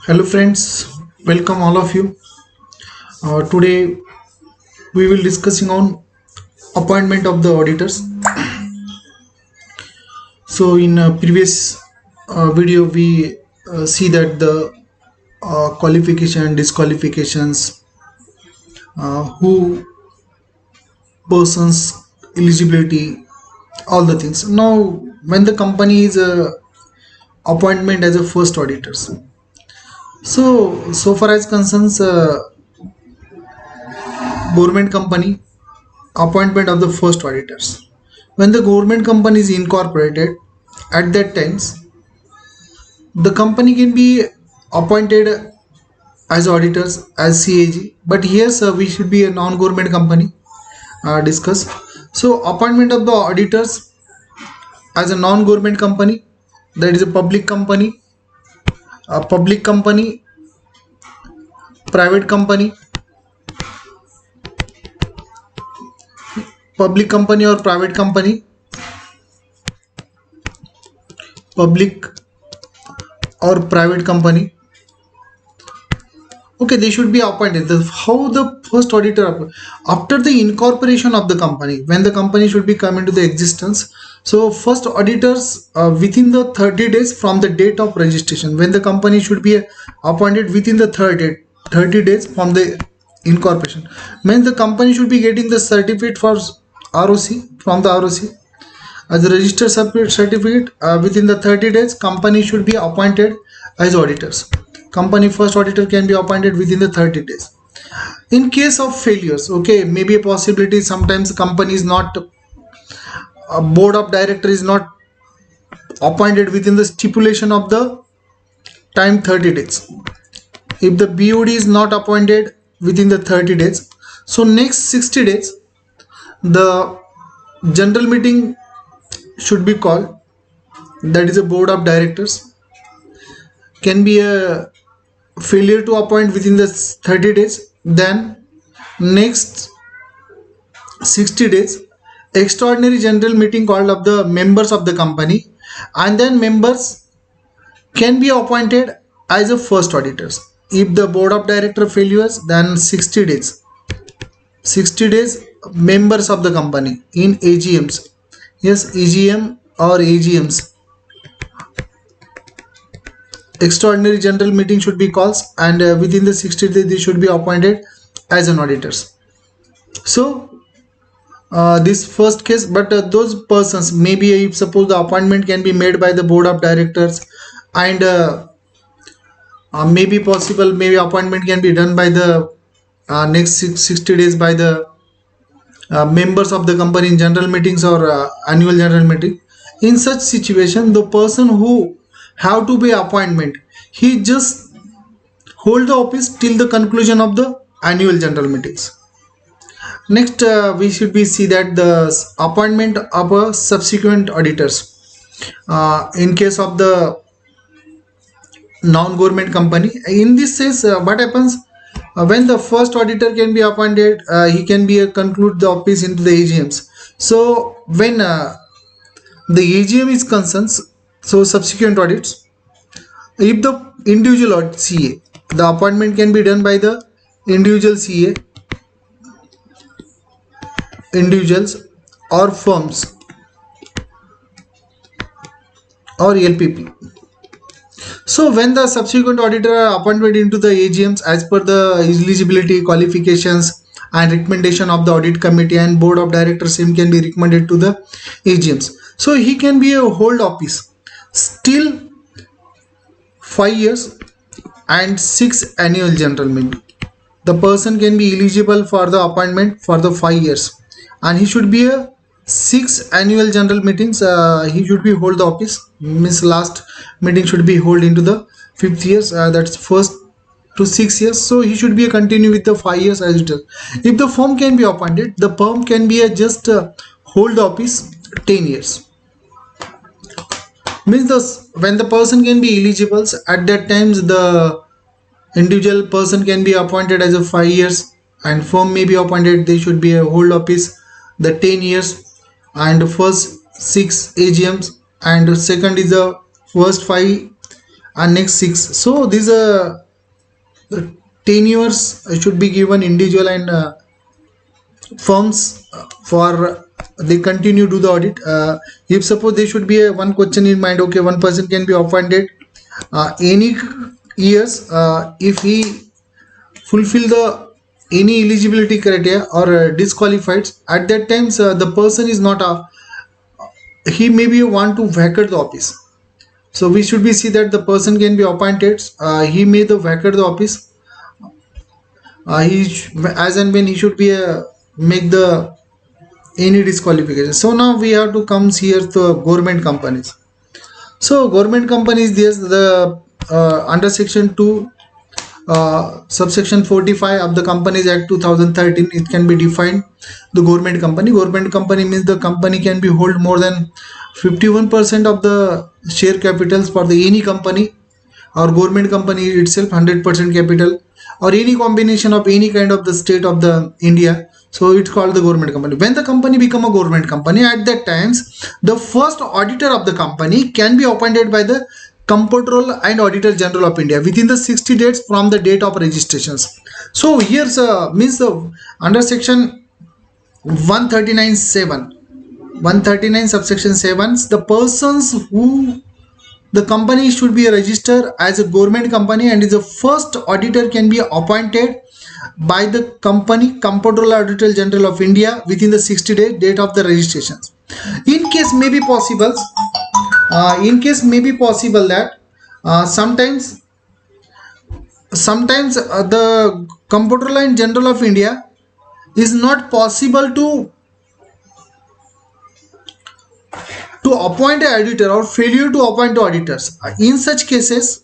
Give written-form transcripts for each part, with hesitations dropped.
Hello friends, welcome all of you. Today we will discussing on appointment of the auditors. So in a previous video we see that the qualification, disqualifications, who persons eligibility, all the things. Now when the company is appointment as a first auditors. So far as concerns government company appointment of the first auditors. When the government company is incorporated, at that times the company can be appointed as auditors as CAG. But here, sir, we should be a non-government company. Discuss. So appointment of the auditors as a non-government company, that is a public company, private company, public company or private company, public or private company. Okay, they should be appointed. How the first auditor after the incorporation of the company, when the company should be come into the existence. So first auditors within the 30 days from the date of registration, when the company should be appointed within the 30 days from the incorporation, means the company should be getting the certificate for ROC from the ROC as a registered certificate. Within the 30 days company should be appointed as auditors. Company first auditor can be appointed within the 30 days. In case of failures, okay, maybe a possibility sometimes company is not, a board of director is not appointed within the stipulation of the time 30 days. If the BOD is not appointed within the 30 days, so next 60 days the general meeting should be called, that is a board of directors. Can be a failure to appoint within the 30 days, then next 60 days extraordinary general meeting called of the members of the company, and then members can be appointed as a first auditors. If the board of director failures, then 60 days members of the company in AGMs, yes, EGM or AGMs, extraordinary general meeting should be called, and within the 60 days they should be appointed as an auditors. So this first case, but those persons, maybe if suppose the appointment can be made by the board of directors, and maybe possible, maybe appointment can be done by the next 60 days by the members of the company in general meetings or annual general meeting. In such situation, the person who have to be appointment, he just hold the office till the conclusion of the annual general meetings. Next, we should be see that the appointment of a subsequent auditors. In case of the non-government company, in this case, what happens when the first auditor can be appointed, he can be conclude the office into the AGMs. So when the AGM is concerned, so subsequent audits, if the individual or CA, the appointment can be done by the individual CA, individuals or firms or LPP. So when the subsequent auditor are appointed into the AGMs as per the eligibility, qualifications and recommendation of the audit committee, and board of directors, him can be recommended to the AGMs. So he can be a hold office still 5 years and 6 annual general meeting. The person can be eligible for the appointment for the 5 years, and he should be a 6 annual general meetings. He should be hold the office, means last meeting should be hold into the 5th years, that's first to 6 years. So he should be a continue with the 5 years as it is. If the firm can be appointed, the firm can be a just hold the office 10 years. Means this, when the person can be eligible, at that times the individual person can be appointed as a 5 years, and firm may be appointed, they should be a hold office the 10 years, and first 6 AGMs, and second is the first 5, and next 6. So these the tenures should be given individual and firms for they continue to do the audit. If suppose there should be a one question in mind, okay, one person can be appointed any years if he fulfill the any eligibility criteria or disqualified. At that times the person is not a, he maybe want to vacate the office. So we should be see that the person can be appointed, he may the vacate the office, as and when he should be make the any disqualification. So now we have to comes here to government companies. So government companies, there's the under section 2 subsection 45 of the Companies Act 2013, it can be defined the government company. Government company means the company can be hold more than 51% of the share capitals for the any company, or government company itself 100% capital, or any combination of any kind of the state of the India. So it's called the government company. When the company become a government company, at that times the first auditor of the company can be appointed by the Comptroller and Auditor General of India within the 60 days from the date of registrations. So here's means the under section 139(7), 139 subsection 7, the persons who the company should be registered as a government company and is the first auditor can be appointed by the company Comptroller Auditor General of India within the 60-day date of the registrations. In case may be possible, that sometimes the Comptroller and General of India is not possible to appoint an auditor or failure to appoint auditors. In such cases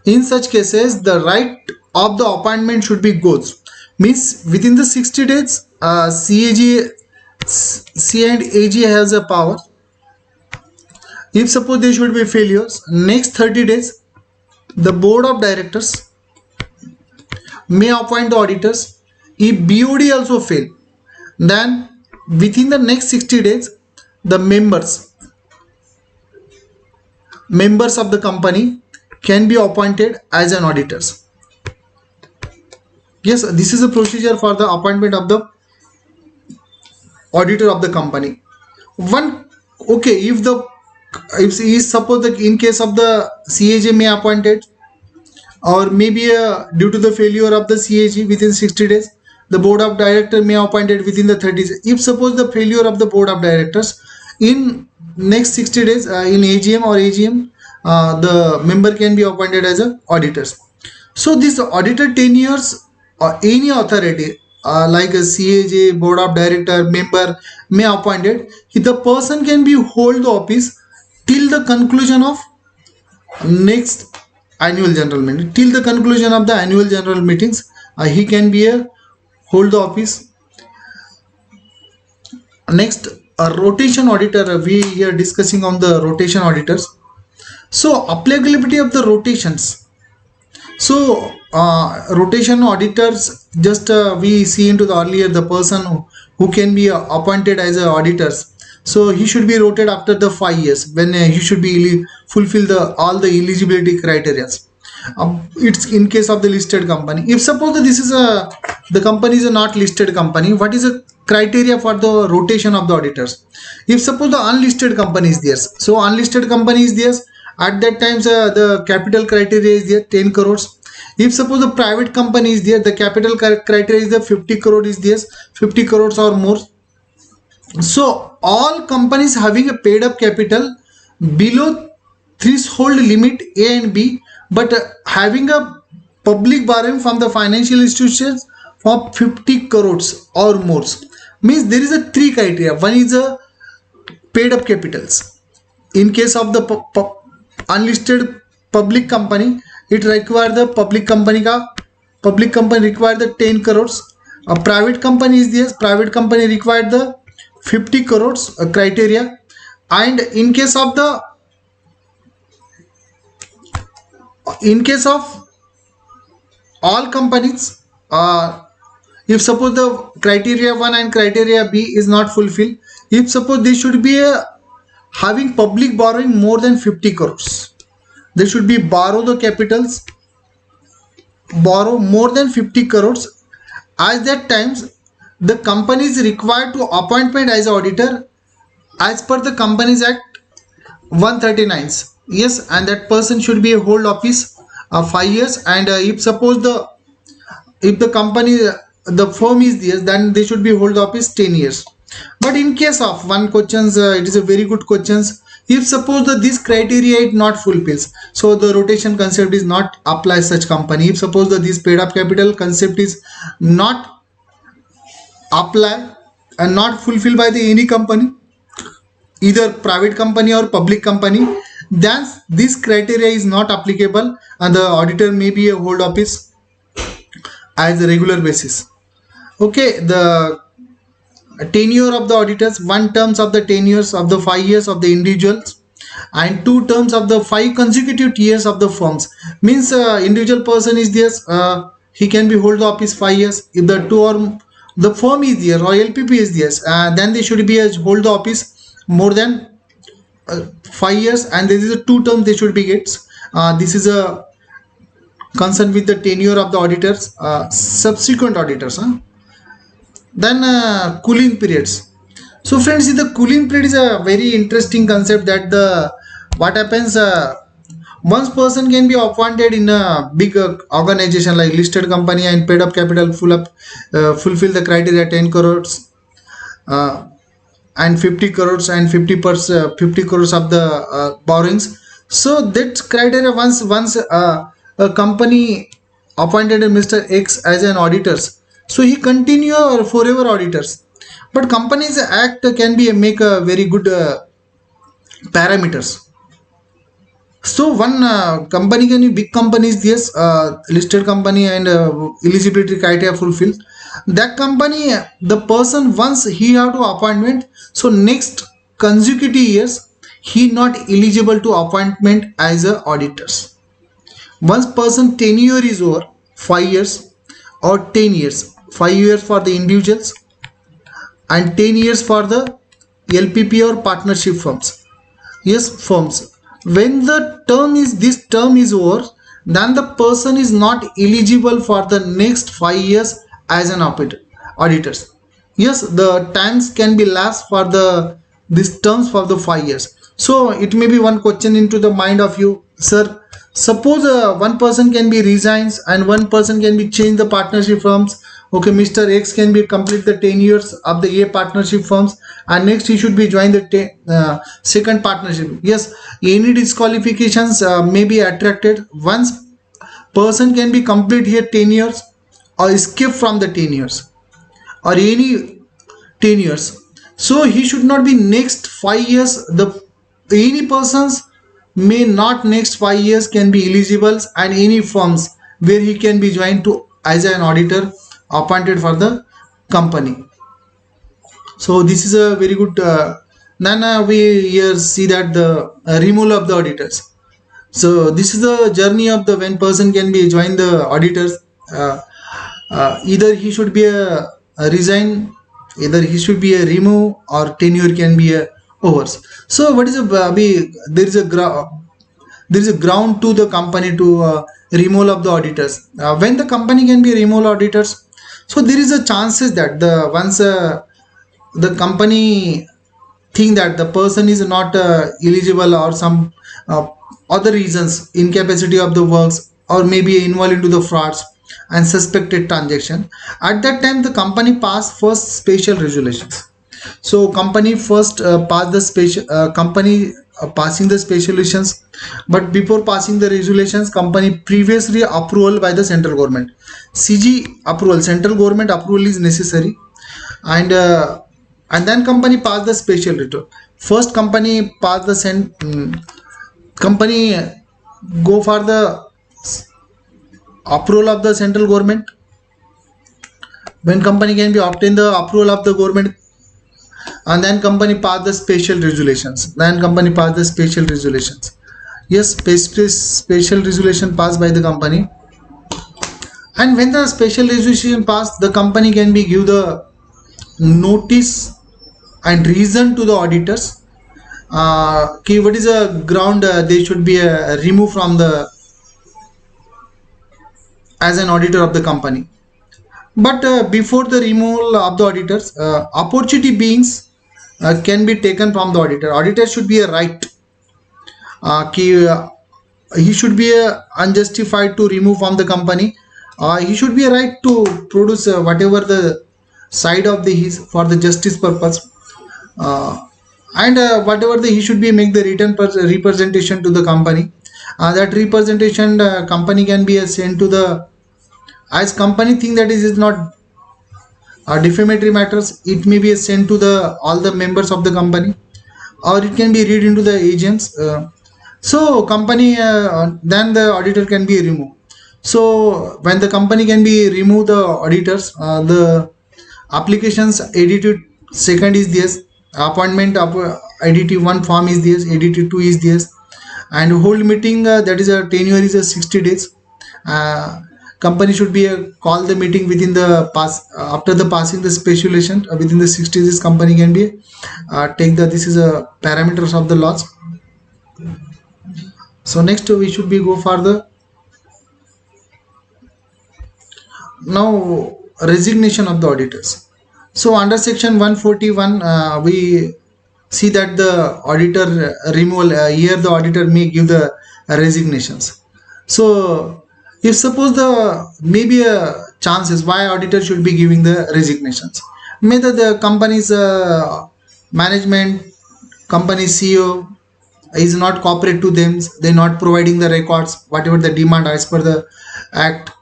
the right of the appointment should be goes, means within the 60 days C and AG has a power. If suppose there should be failures, next 30 days the board of directors may appoint the auditors. If BOD also fail, then within the next 60 days the members of the company can be appointed as an auditors. Yes, this is a procedure for the appointment of the auditor of the company. One, okay, if suppose that in case of the CAG may appointed, or maybe due to the failure of the CAG within 60 days, the board of directors may appointed within the 30 days. If suppose the failure of the board of directors in next 60 days in AGM or AGM, the member can be appointed as a auditors. So this auditor tenures or any authority like a CAG, board of director, member may appointed. The person can be hold the office till the conclusion of next annual general meeting. Till the conclusion of the annual general meetings, he can be a hold the office. Next, a rotation auditor. We are discussing on the rotation auditors. So applicability of the rotations. So rotation auditors, just we see into the earlier the person who can be appointed as a auditors. So he should be rotated after the 5 years when he should be fulfill the all the eligibility criteria. It's in case of the listed company. If suppose that this is the company is a not listed company, what is the criteria for the rotation of the auditors? If suppose the unlisted company is there, so unlisted company is there, at that times the capital criteria is there 10 crores. If suppose the private company is there, the capital criteria is the 50 crore is there, 50 crores or more. So all companies having a paid up capital below threshold limit A and B, but having a public borrowing from the financial institutions for 50 crores or more, means there is a three criteria. One is a paid up capitals. In case of the unlisted public company, it require the public company require the 10 crores. A private company is there, private company required the 50 crores criteria. And in case of all companies, if suppose the criteria 1 and criteria B is not fulfilled, if suppose they should be having public borrowing more than 50 crores, they should be borrow the capitals, borrow more than 50 crores. At that times, the company is required to appointment as auditor as per the Companies Act 139. Yes, and that person should be a hold office 5 years. And if the company, the firm is there, then they should be hold office 10 years. But in case of one questions, it is a very good questions. If suppose that this criteria it not fulfills, so the rotation concept is not apply such company. If suppose that this paid up capital concept is not apply and not fulfilled by the any company, either private company or public company, then this criteria is not applicable and the auditor may be a hold office as a regular basis. Okay, the tenure of the auditors, one terms of the tenures of the 5 years of the individuals and two terms of the 5 consecutive years of the firms. Means individual person is there, he can be hold the office 5 years. If the two or the firm is there or LPP is there, then they should be a hold the office more than 5 years, and this is a two terms they should be gets. This is a concern with the tenure of the auditors, subsequent auditors. Then cooling periods. So friends, the cooling period is a very interesting concept that the what happens, one person can be appointed in a big organization like listed company and paid up capital fulfill the criteria 10 crores uh, and 50 crores and 50 crores of the borrowings. So that criteria, once a company appointed a Mr. X as an auditors, so he continue or forever auditors. But companies act can be make a very good parameters. So one company can be big companies, yes, listed company and eligibility criteria fulfilled. That company, the person once he have to appointment, so next consecutive years he not eligible to appointment as a auditors. Once person tenure is over 5 years or 10 years, 5 years for the individuals and 10 years for the LPP or partnership firms. Yes, firms. When the term is this term is over, then the person is not eligible for the next 5 years as an auditors. Yes, the times can be less for the these terms for the 5 years. So it may be one question into the mind of you, sir. Suppose one person can be resigns and one person can be change the partnership firms. Okay, Mr. X can be complete the 10 years of the A partnership firms and next he should be join the second partnership. Yes, any disqualifications may be attracted once person can be complete here 10 years or escape from the 10 years or any 10 years. So he should not be next 5 years. The any persons may not next 5 years can be eligible and any firms where he can be joined to as an auditor appointed for the company. So this is a very good. Then we here see that the removal of the auditors. So this is the journey of the when person can be join the auditors. Either he should be a resign, either he should be a remove, or tenure can be a overs. So what is a there is a ground to the company to removal of the auditors. When the company can be removal auditors, so there is a chances that the once the company think that the person is not eligible or some uh, other reasons, incapacity of the works or maybe involved into the frauds and suspected transaction, at that time the company pass first special resolutions. So company first pass the special company passing the special resolutions, but before passing the resolutions company previously approval by the central government, CG approval, central government approval is necessary. And uh, and then company pass the special return. First company pass the company go for the approval of the central government. When company can be obtain the approval of the government, and then company pass the special resolutions, then company pass the special resolutions. Yes, special resolution passed by the company. And when the special resolution passed, the company can be give the notice and reason to the auditors. what is a ground they should be removed from the as an auditor of the company. But before the removal of the auditors, opportunity beings can be taken from the auditor. Auditor should be a right. He should be unjustified to remove from the company. He should be a right to produce whatever the side of the his for the justice purpose. And whatever the he should be make the written representation to the company. That representation company can be sent to the as company think that is not defamatory matters. It may be sent to the all the members of the company, or it can be read into the agents. So company then the auditor can be removed. So when the company can be remove the auditors, the applications edited second is this, appointment of edited one form is this, edited two is this, and hold meeting that is a tenure is a 60 days. Company should be call the meeting within the pass after the passing the speculation within the 60 days. Company can be take the this is a parameters of the laws. So next we should be go for the now resignation of the auditors. So under section 141 we see that the auditor removal here the auditor may give the resignations. So if suppose the maybe a chances why auditor should be giving the resignations, may the company's management, company CEO is not cooperate to them, they not providing the records whatever the demand as per the act,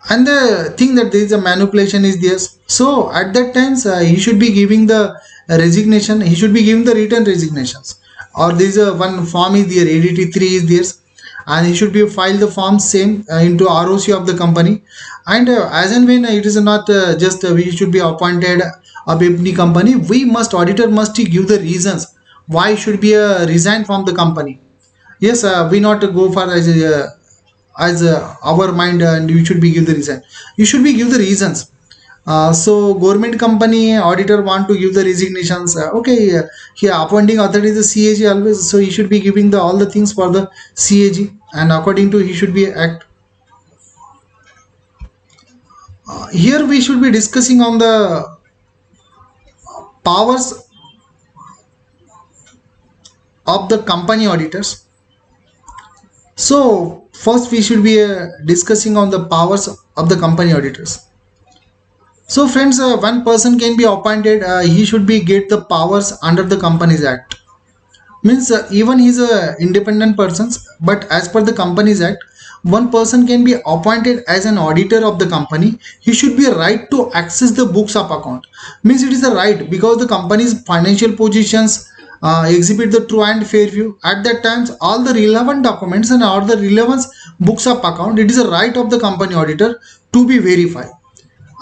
and the thing that there is a manipulation is there. So at that times he should be giving the resignation, he should be giving the written resignations, or there is a one form is there, ADT3 is there, and he should be file the form same into ROC of the company. And as and when it is not just we should be appointed of any company, we must auditor must give the reasons why should be resign from the company. Yes, we not go for as our mind and you should be give the reason, you should be give the reasons. So government company auditor want to give the resignations, okay, here appointing authority is the CAG always, so he should be giving the all the things for the CAG, and according to he should be act. Here we should be discussing on the powers of the company auditors. So first we should be discussing on the powers of the company auditors. So friends, one person can be appointed, he should be get the powers under the Companies Act. Means even he's a independent person, but as per the Companies Act, one person can be appointed as an auditor of the company. He should be right to access the books of account. Means it is a right because the company's financial positions exhibit the true and fair view. At that times, all the relevant documents and all the relevant books of account, it is a right of the company auditor to be verified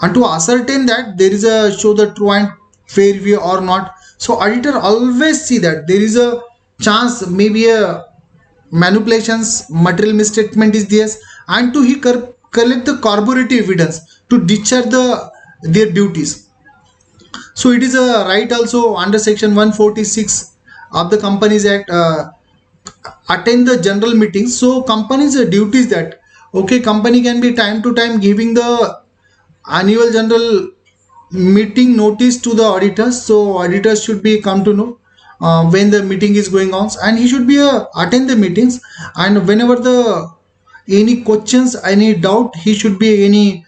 and to ascertain that there is a show the true and fair view or not. So auditor always see that there is a chance maybe a manipulations material misstatement is there, and to he collect the corroborative evidence to discharge their duties. So it is a right also under section 146 of the Companies Act, attend the general meetings. So companies duties that okay, company can be time to time giving the annual general meeting notice to the auditors. So auditors should be come to know when the meeting is going on, and he should be attend the meetings, and whenever the any questions any doubt, he should be any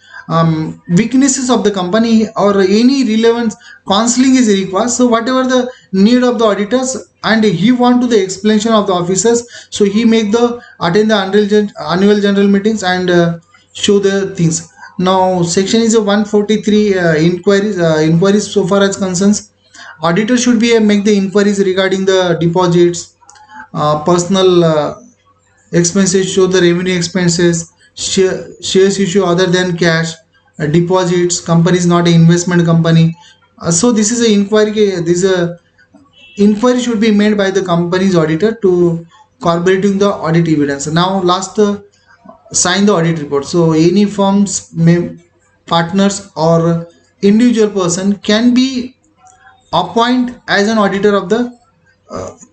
weaknesses of the company or any relevant counseling is required. So whatever the need of the auditors and he want to the explanation of the officers, so he make the attend the annual general meetings and show the things. Now section is a 143 inquiries so far as concerns. Auditor should be make the inquiries regarding the deposits, personal expenses, show the revenue expenses, shares issue other than cash, deposits, company is not an investment company. So this is a inquiry, this is a inquiry should be made by the company's auditor to corroborating the audit evidence. Now last sign the audit report. So any firms may partners or individual person can be appoint as an auditor of the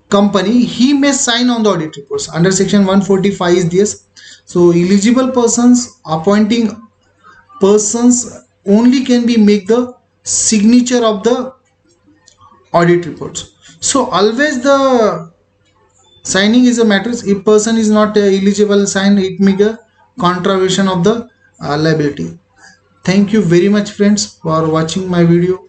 company, he may sign on the audit reports. Under section 145 is this. So eligible persons, appointing persons only can be make the signature of the audit reports. So always the signing is a matter. If person is not eligible sign, it make a contravention of the liability. Thank you very much friends for watching my video.